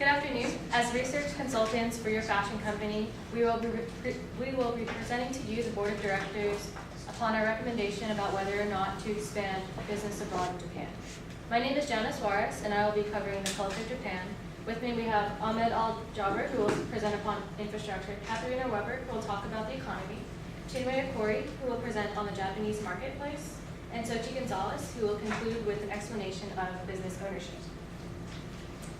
Good afternoon. As research consultants for your fashion company, we will be presenting to you the board of directors upon our recommendation about whether or not to expand business abroad in Japan. My name is Jana Suarez, and I will be covering the culture of Japan. With me, we have Ahmed Al-Jabr, who will present upon infrastructure, Katharina Weber, who will talk about the economy, Chinmay Okori, who will present on the Japanese marketplace, and Sochi Gonzalez, who will conclude with an explanation of business ownership.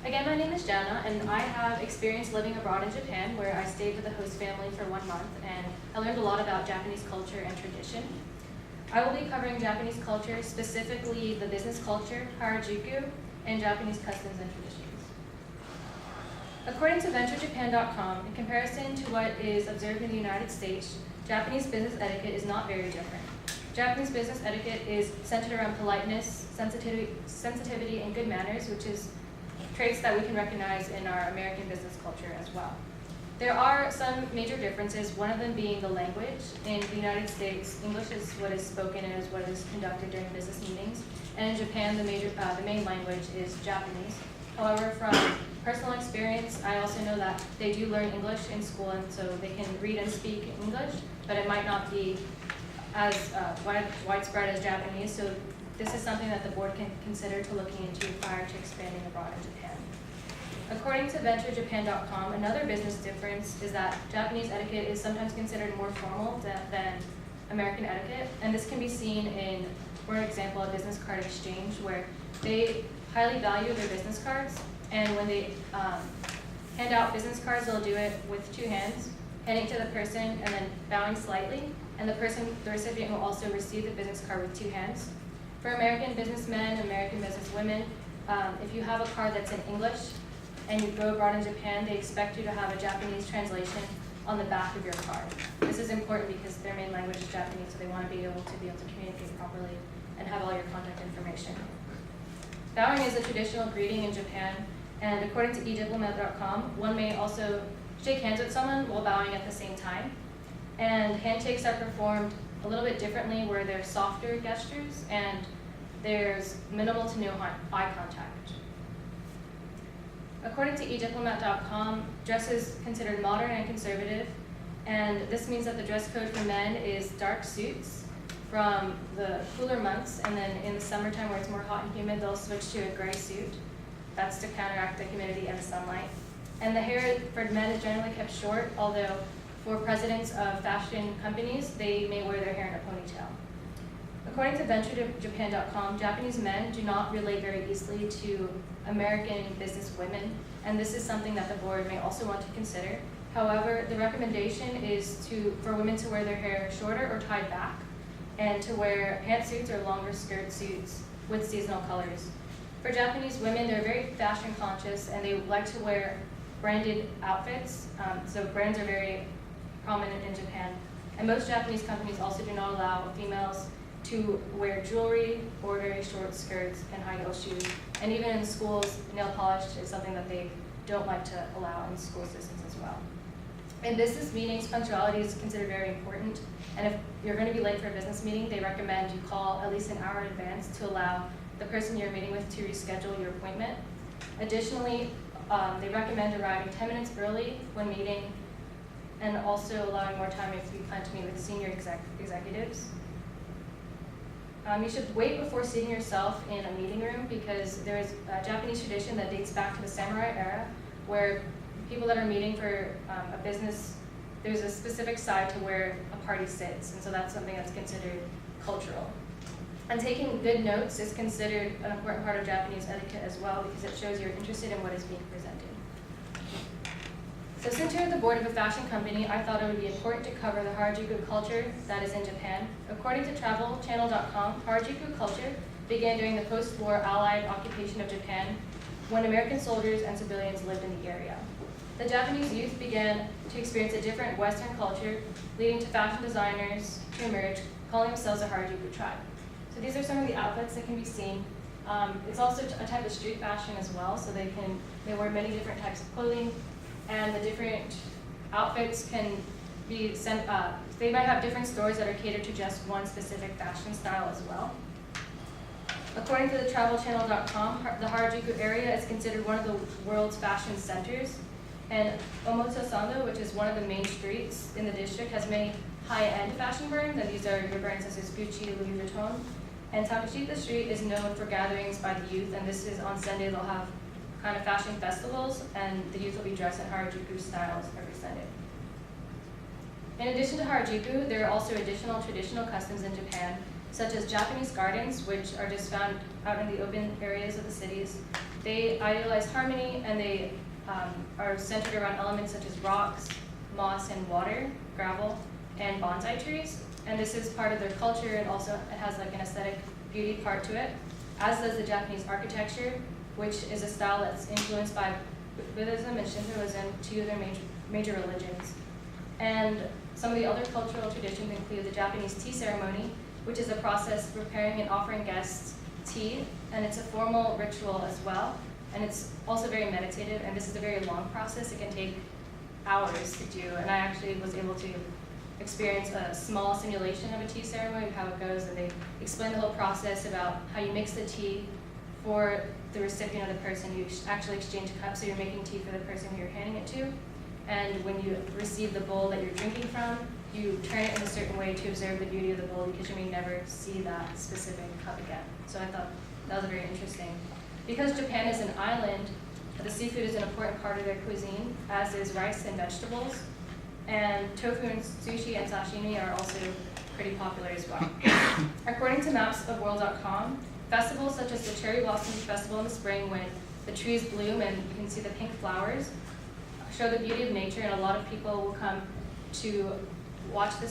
Again, my name is Jana, and I have experience living abroad in Japan, where I stayed with a host family for 1 month, and I learned a lot about Japanese culture and tradition. I will be covering Japanese culture, specifically the business culture, Harajuku, and Japanese customs and traditions. According to VentureJapan.com, in comparison to what is observed in the United States, Japanese business etiquette is not very different. Japanese business etiquette is centered around politeness, sensitivity, and good manners, which is traits that we can recognize in our American business culture as well. There are some major differences, one of them being the language. In the United States, English is what is spoken and is what is conducted during business meetings. And in Japan, the main language is Japanese. However, from personal experience, I also know that they do learn English in school, and so they can read and speak English, but it might not be as widespread as Japanese. So this is something that the board can consider to looking into prior to expanding abroad in Japan. According to VentureJapan.com, another business difference is that Japanese etiquette is sometimes considered more formal than American etiquette, and this can be seen in, for example, a business card exchange, where they highly value their business cards, and when they hand out business cards, they'll do it with 2 hands, handing to the person and then bowing slightly, and the recipient will also receive the business card with 2 hands. For American businessmen, American businesswomen, if you have a card that's in English and you go abroad in Japan, they expect you to have a Japanese translation on the back of your card. This is important because their main language is Japanese, so they want to be able to communicate properly and have all your contact information. Bowing is a traditional greeting in Japan, and according to eDiplomat.com, one may also shake hands with someone while bowing at the same time. And handshakes are performed a little bit differently, where they're softer gestures and there's minimal to no eye contact. According to eDiplomat.com, dress is considered modern and conservative, and this means that the dress code for men is dark suits from the cooler months, and then in the summertime where it's more hot and humid, they'll switch to a gray suit. That's to counteract the humidity and the sunlight. And the hair for men is generally kept short, although for presidents of fashion companies, they may wear their hair in a ponytail. According to VentureJapan.com, Japanese men do not relate very easily to American business women, and this is something that the board may also want to consider. However, the recommendation is for women to wear their hair shorter or tied back, and to wear pantsuits or longer skirt suits with seasonal colors. For Japanese women, they're very fashion conscious, and they like to wear branded outfits, so brands are very prominent in Japan. And most Japanese companies also do not allow females to wear jewelry or very short skirts and high heel shoes. And even in schools, nail polish is something that they don't like to allow in school systems as well. In business meetings, punctuality is considered very important. And if you're going to be late for a business meeting, they recommend you call at least an hour in advance to allow the person you're meeting with to reschedule your appointment. Additionally, they recommend arriving 10 minutes early when meeting, and also allowing more time if you plan to meet with senior executives. You should wait before seating yourself in a meeting room, because there is a Japanese tradition that dates back to the samurai era, where people that are meeting for a business, there's a specific side to where a party sits, and so that's something that's considered cultural. And taking good notes is considered an important part of Japanese etiquette as well, because it shows you're interested in what is being presented. So since you're the board of a fashion company, I thought it would be important to cover the Harajuku culture that is in Japan. According to TravelChannel.com, Harajuku culture began during the post-war Allied occupation of Japan, when American soldiers and civilians lived in the area. The Japanese youth began to experience a different Western culture, leading to fashion designers to emerge, calling themselves a Harajuku tribe. So these are some of the outfits that can be seen. It's also a type of street fashion as well, so they wear many different types of clothing, and the different outfits can be sent, they might have different stores that are catered to just one specific fashion style as well. According to the travelchannel.com, the Harajuku area is considered one of the world's fashion centers. And Omotesando, which is one of the main streets in the district, has many high-end fashion brands, and these are your brands such as Gucci, Louis Vuitton. And Takashita Street is known for gatherings by the youth, and this is on Sunday. They'll have kind of fashion festivals, and the youth will be dressed in Harajuku styles every Sunday. In addition to Harajuku, there are also additional traditional customs in Japan, such as Japanese gardens, which are just found out in the open areas of the cities. They idealize harmony, and they are centered around elements such as rocks, moss, and water, gravel, and bonsai trees. And this is part of their culture, and also it has like an aesthetic beauty part to it, as does the Japanese architecture, which is a style that's influenced by Buddhism and Shintoism, two of their major religions. And some of the other cultural traditions include the Japanese tea ceremony, which is a process preparing and offering guests tea, and it's a formal ritual as well. And it's also very meditative, and this is a very long process. It can take hours to do, and I actually was able to experience a small simulation of a tea ceremony, how it goes, and they explain the whole process about how you mix the tea for the recipient of the person. You actually exchange cups, so you're making tea for the person who you're handing it to. And when you receive the bowl that you're drinking from, you turn it in a certain way to observe the beauty of the bowl, because you may never see that specific cup again. So I thought that was very interesting. Because Japan is an island, the seafood is an important part of their cuisine, as is rice and vegetables. And tofu and sushi and sashimi are also pretty popular as well. According to mapsofworld.com, festivals such as the Cherry Blossom Festival in the spring, when the trees bloom and you can see the pink flowers, show the beauty of nature, and a lot of people will come to watch the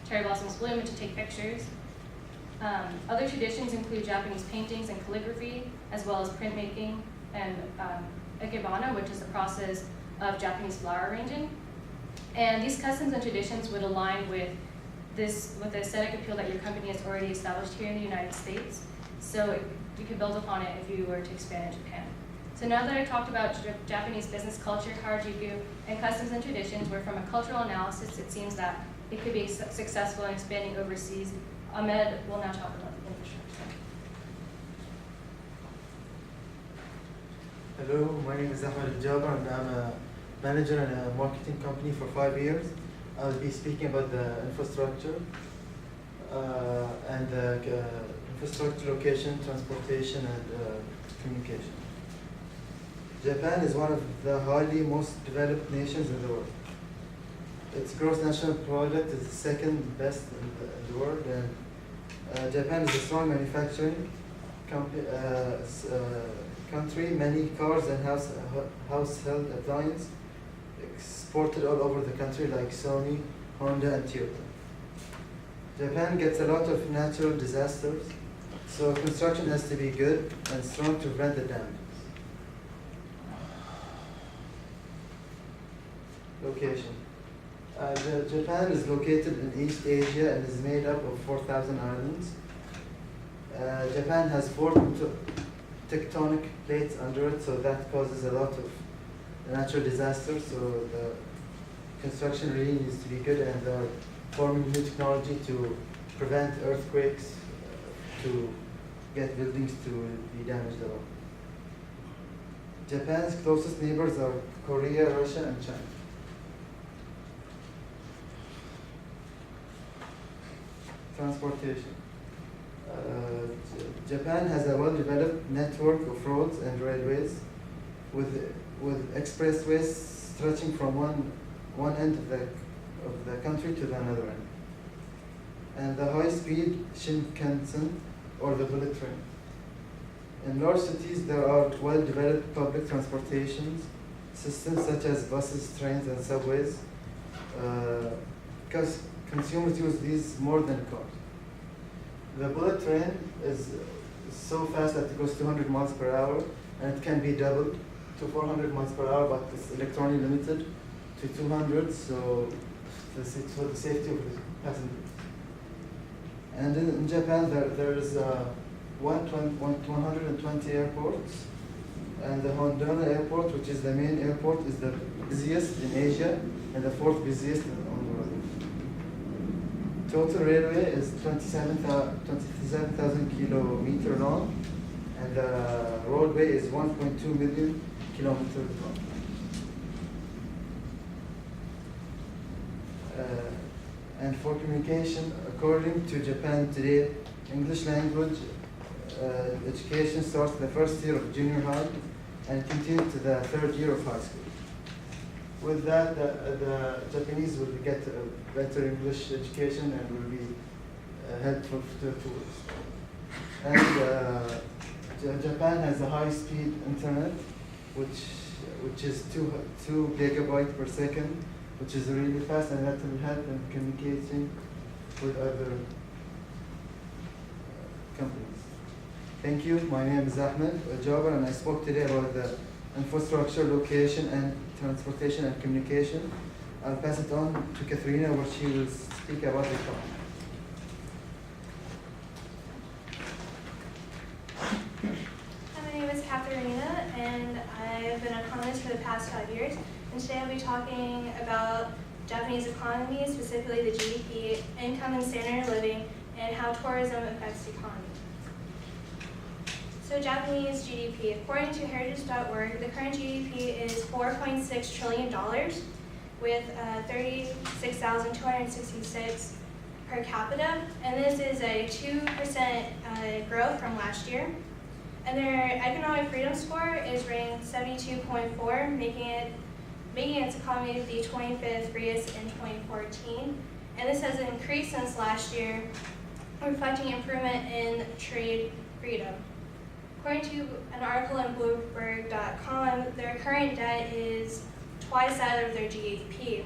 cherry blossoms bloom and to take pictures. Other traditions include Japanese paintings and calligraphy, as well as printmaking and ikebana, which is the process of Japanese flower arranging. And these customs and traditions would align with the aesthetic appeal that your company has already established here in the United States. So you could build upon it if you were to expand in Japan. So now that I talked about Japanese business culture, Harajuku, and customs and traditions, where from a cultural analysis, it seems that it could be successful in expanding overseas, Ahmed will now talk about the infrastructure. Hello, my name is Ahmed Jabbar, and I'm a manager in a marketing company for 5 years. I'll be speaking about the infrastructure and the infrastructure, location, transportation, and communication. Japan is one of the highly most developed nations in the world. Its gross national product is the second best in the world, and Japan is a strong manufacturing country. Many cars and household appliances exported all over the country, like Sony, Honda, and Toyota. Japan gets a lot of natural disasters, so construction has to be good and strong to prevent the damage. Location. Japan is located in East Asia and is made up of 4,000 islands. Japan has 4 tectonic plates under it, so that causes a lot of natural disasters. So the construction really needs to be good, and they're forming new technology to prevent earthquakes, to get buildings to be damaged at all. Japan's closest neighbors are Korea, Russia, and China. Transportation. Japan has a well-developed network of roads and railways, with expressways stretching from one end of the country to the another end, and the high-speed Shinkansen, or the bullet train. In large cities, there are well-developed public transportation systems such as buses, trains, and subways, because consumers use these more than cars. The bullet train is so fast that it goes 200 miles per hour, and it can be doubled to 400 miles per hour, but it's electronically limited to 200, so it's for the safety of the passengers. And in Japan, there is 120 airports, and the Hondono Airport, which is the main airport, is the busiest in Asia and the 4th busiest on the world. total railway is 27,000 kilometer long, and the roadway is 1.2 million kilometers long. And for communication, according to Japan Today, English language education starts the first year of junior high and continues to the third year of high school. With that, the Japanese will get a better English education and will be helpful to tourists. And Japan has a high-speed internet, which is 2 gigabytes per second, which is really fast, and that will help in communicating with other companies. Thank you. My name is Ahmed Jaber, and I spoke today about the infrastructure, location, and transportation and communication. I'll pass it on to Katharina, where she will speak about the economy. Hi, my name is Katharina, and I've been an economist for the past 5 years. And today I'll be talking about Japanese economy, specifically the GDP, income and standard of living, and how tourism affects the economy. So Japanese GDP, according to heritage.org, the current GDP is $4.6 trillion with 36,266 per capita, and this is a 2% growth from last year. And their economic freedom score is ranked 72.4, making its economy the 25th freest in 2014. And this has increased since last year, reflecting improvement in trade freedom. According to an article in Bloomberg.com, their current debt is twice that of their GDP.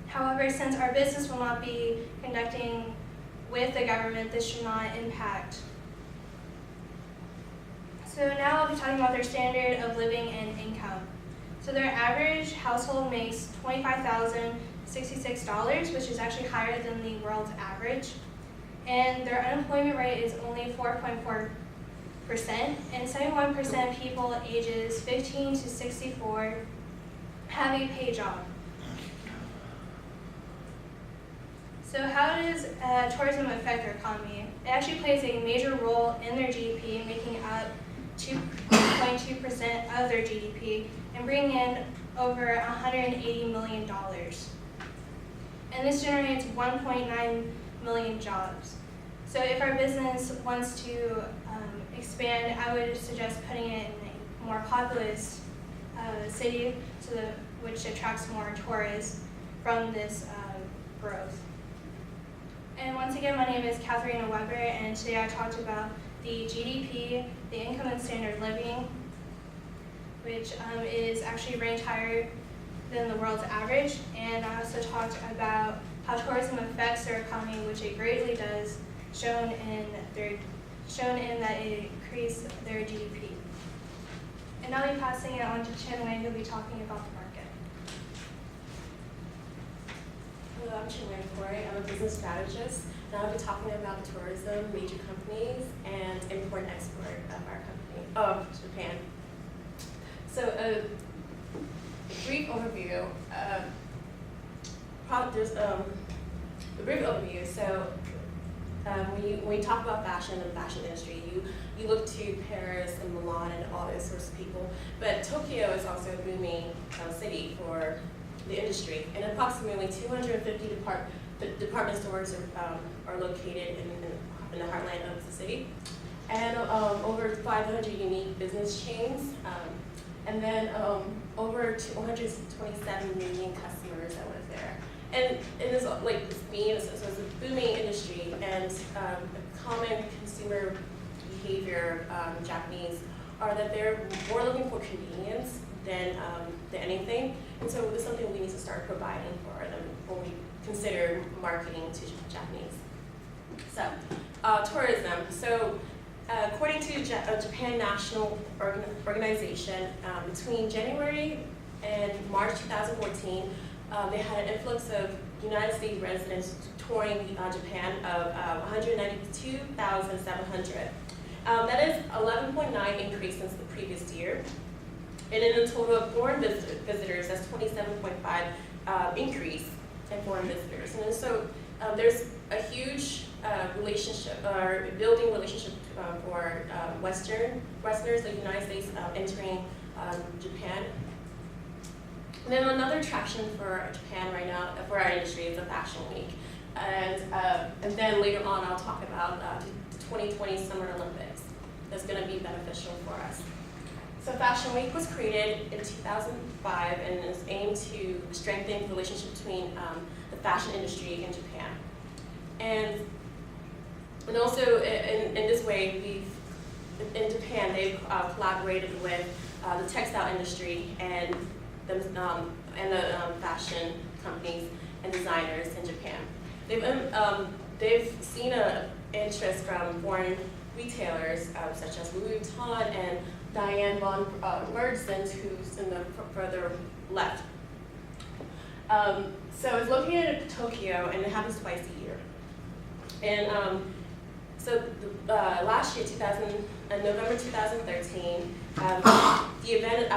However, since our business will not be conducting with the government, this should not impact. So now I'll be talking about their standard of living and income. So their average household makes $25,066, which is actually higher than the world's average. And their unemployment rate is only 4.4%, and 71% of people ages 15 to 64 have a paid job. So how does tourism affect their economy? It actually plays a major role in their GDP, making up 2.2% of their GDP and bringing in over $180 million. And this generates 1.9 million jobs. So if our business wants to expand, I would suggest putting it in a more populous city, which attracts more tourists from this growth. And once again, my name is Katharina Weber, and today I talked about the GDP, the income and standard of living, which is actually ranked higher than the world's average. And I also talked about how tourism affects their economy, which it greatly does, shown in that it increased their GDP. And I'll be passing it on to Chen Wei, who'll be talking about the market. Hello, I'm Chen Wei Corey. I'm a business strategist, and I'll be talking about tourism, major companies, and import and export of our company, of Japan. So a brief overview. So when you talk about fashion and the fashion industry, you look to Paris and Milan and all those sorts of people. But Tokyo is also a booming city for the industry, and approximately 250 department stores are located in the heartland of the city, and over 500 unique business chains, and then over 227 million customers that live there. And it is like this being, so it's a booming industry, and a common consumer behavior Japanese are that they're more looking for convenience than anything. And so it's something we need to start providing for them when we consider marketing to Japanese. So, tourism. So, according to Japan National Organization, between January and March 2014, they had an influx of United States residents touring Japan of 192,700. That is 11.9 increase since the previous year. And in a total of foreign visitors, that's 27.5 increase in foreign visitors. And so there's a huge relationship, or building relationship for Westerners, like the United States, entering Japan. And then another attraction for Japan right now, for our industry, is the Fashion Week. And then later on, I'll talk about the 2020 Summer Olympics. That's going to be beneficial for us. So Fashion Week was created in 2005 and is aimed to strengthen the relationship between the fashion industry and Japan. And also in this way, in Japan, they've collaborated with the textile industry and the fashion companies and designers in Japan. They've seen an interest from foreign retailers such as Louis Vuitton and Diane von Mertzens, who's in the further left. So it's located in Tokyo, and it happens twice a year. And last year, November 2013, the event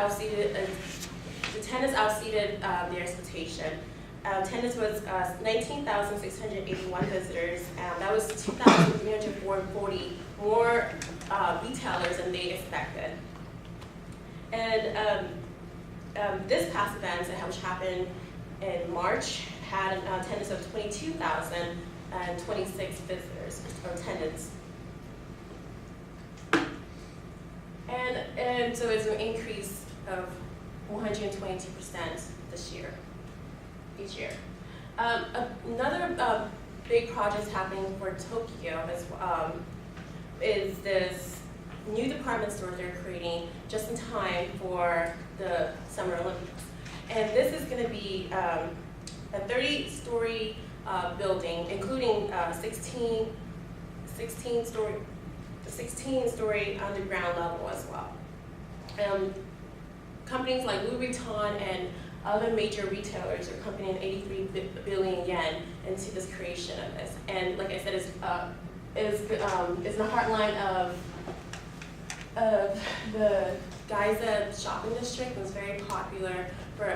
the attendance outseated their expectation. Attendance was 19,681 visitors. That was 2,340 more retailers than they expected. And this past event, which happened in March, had an attendance of 22,026 visitors or attendance. And so it's an increase of 122% this year, each year. Another big project happening for Tokyo is this new department store they're creating just in time for the Summer Olympics. And this is going to be a 30-story building, including 16-story underground level as well. Companies like Louis Vuitton and other major retailers are pumping in 83 billion yen into this creation of this. And like I said, it's in the heartline of the Ginza shopping district. It's very popular for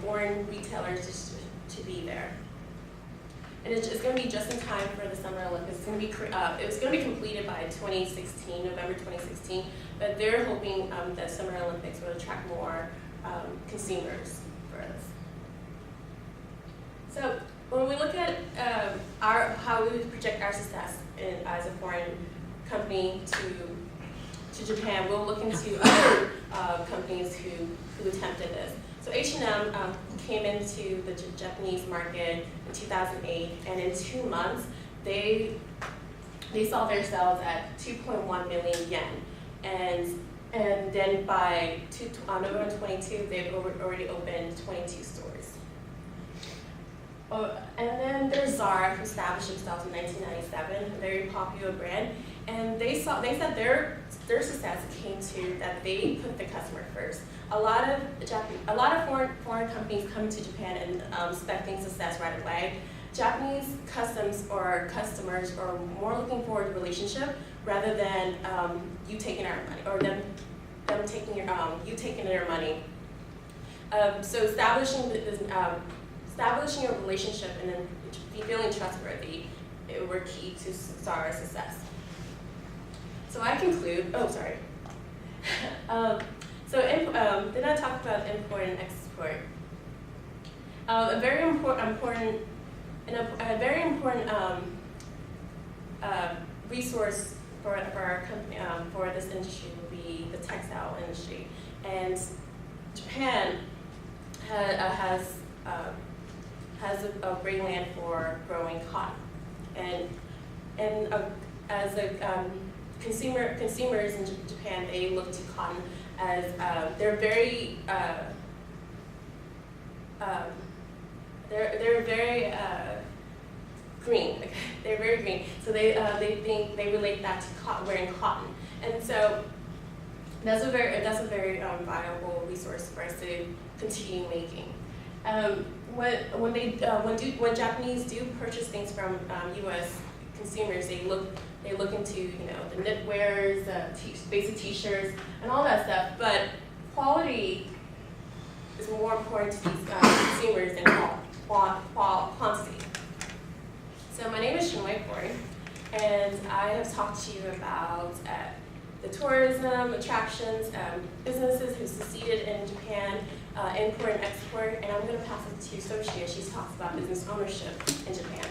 foreign retailers to be there. And it's going to be just in time for the Summer Olympics. It's going to be completed by November 2016. But they're hoping that Summer Olympics will attract more consumers for us. So when we look at how we project our success as a foreign company to Japan, we'll look into other companies who attempted this. So H&M came into the Japanese market in 2008, and in 2 months, they saw their sales at 2.1 million yen. And then by November 22, they've already opened 22 stores. And then there's Zara, who established themselves in 1997, a very popular brand. And they said their success came to that they put the customer first. A lot of foreign companies come to Japan and expecting success right away. Japanese customers are more looking for a relationship rather than you taking our money, or them taking you taking their money. So establishing a relationship and then feeling trustworthy were key to Zara's success. So I conclude. Oh, sorry. Then I talk about import and export. A very important resource for our company, for this industry would be the textile industry. And Japan has a great land for growing cotton. And as consumers in Japan, they look to cotton as they're very green. They're very green. So they relate that to wearing cotton, and so that's a very viable resource for us to continue making. When Japanese do purchase things from U.S. consumers, they look into the knitwears, basic T-shirts, and all that stuff. But quality is more important to these consumers than quantity. So my name is Shinwei Ford, and I have talked to you about the tourism, attractions, businesses who succeeded in Japan, import and export, and I'm going to pass it to Sochi as she talks about business ownership in Japan.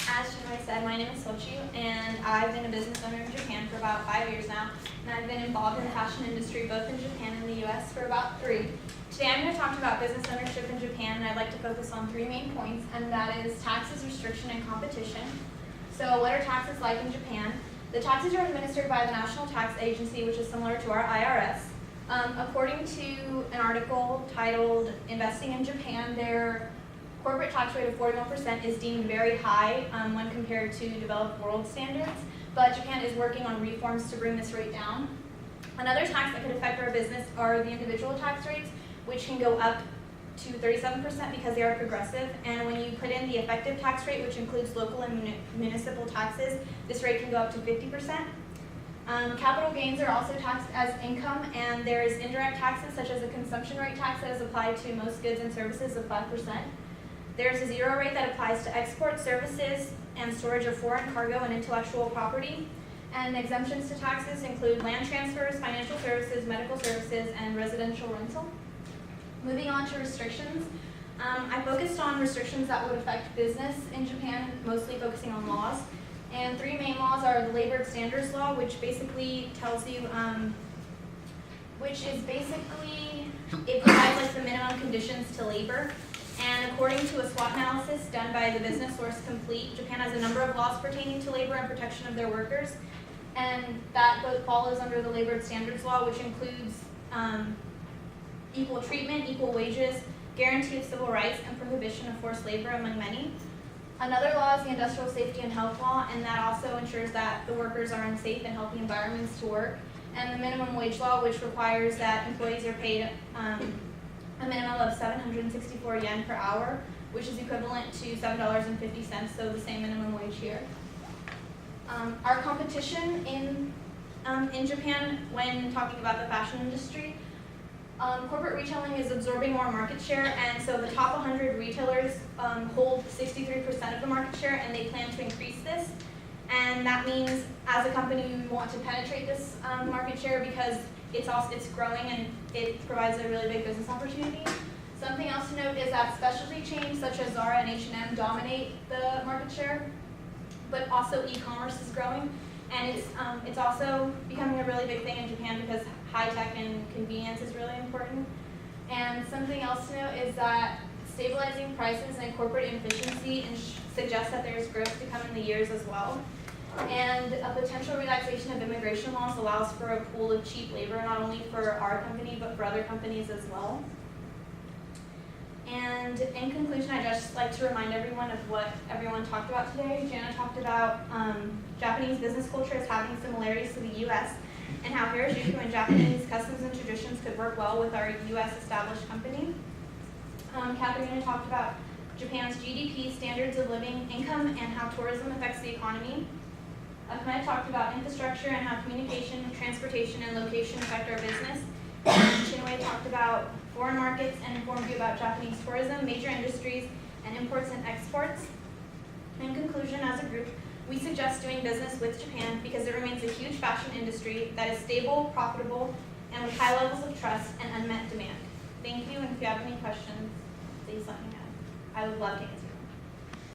As Shinwei said, my name is Sochi, and I've been a business owner in Japan for about 5 years now, and I've been involved in the fashion industry both in Japan and the US for about 3. Today I'm going to talk about business ownership in Japan, and I'd like to focus on 3 main points, and that is taxes, restriction, and competition. So what are taxes like in Japan? The taxes are administered by the National Tax Agency, which is similar to our IRS. According to an article titled Investing in Japan, their corporate tax rate of 41% is deemed very high when compared to developed world standards, but Japan is working on reforms to bring this rate down. Another tax that could affect our business are the individual tax rates, which can go up to 37% because they are progressive, and when you put in the effective tax rate, which includes local and municipal taxes, this rate can go up to 50%. Capital gains are also taxed as income, and there is indirect taxes such as a consumption rate tax that is applied to most goods and services of 5%. There's a zero rate that applies to export services and storage of foreign cargo and intellectual property. And exemptions to taxes include land transfers, financial services, medical services, and residential rental. Moving on to restrictions, I focused on restrictions that would affect business in Japan, mostly focusing on laws. And 3 main laws are the Labor Standards Law, which basically tells you, it provides like the minimum conditions to labor. And according to a SWOT analysis done by the Business Source Complete, Japan has a number of laws pertaining to labor and protection of their workers. And that both follows under the Labor Standards Law, which includes equal treatment, equal wages, guarantee of civil rights, and prohibition of forced labor, among many. Another law is the Industrial Safety and Health Law, and that also ensures that the workers are in safe and healthy environments to work. And the Minimum Wage Law, which requires that employees are paid a minimum of 764 yen per hour, which is equivalent to $7.50, so the same minimum wage here. Our competition in Japan, when talking about the fashion industry, corporate retailing is absorbing more market share, and so the top 100 retailers hold 63% of the market share, and they plan to increase this. And that means, as a company, we want to penetrate this market share because it's growing and it provides a really big business opportunity. Something else to note is that specialty chains such as Zara and H&M dominate the market share, but also e-commerce is growing, and it's also becoming a really big thing in Japan because high tech and convenience is really important. And something else to note is that stabilizing prices and corporate efficiency suggests that there's growth to come in the years as well. And a potential relaxation of immigration laws allows for a pool of cheap labor, not only for our company, but for other companies as well. And in conclusion, I'd just like to remind everyone of what everyone talked about today. Jana talked about Japanese business culture as having similarities to the US, and how Harajuku and Japanese customs and traditions could work well with our US established company. Katharina talked about Japan's GDP, standards of living, income, and how tourism affects the economy. Ahmed talked about infrastructure and how communication, transportation, and location affect our business. And Shinwei talked about foreign markets and informed you about Japanese tourism, major industries, and imports and exports. In conclusion, as a group, we suggest doing business with Japan because it remains a huge fashion industry that is stable, profitable, and with high levels of trust and unmet demand. Thank you, and if you have any questions, please let me know. I would love to answer.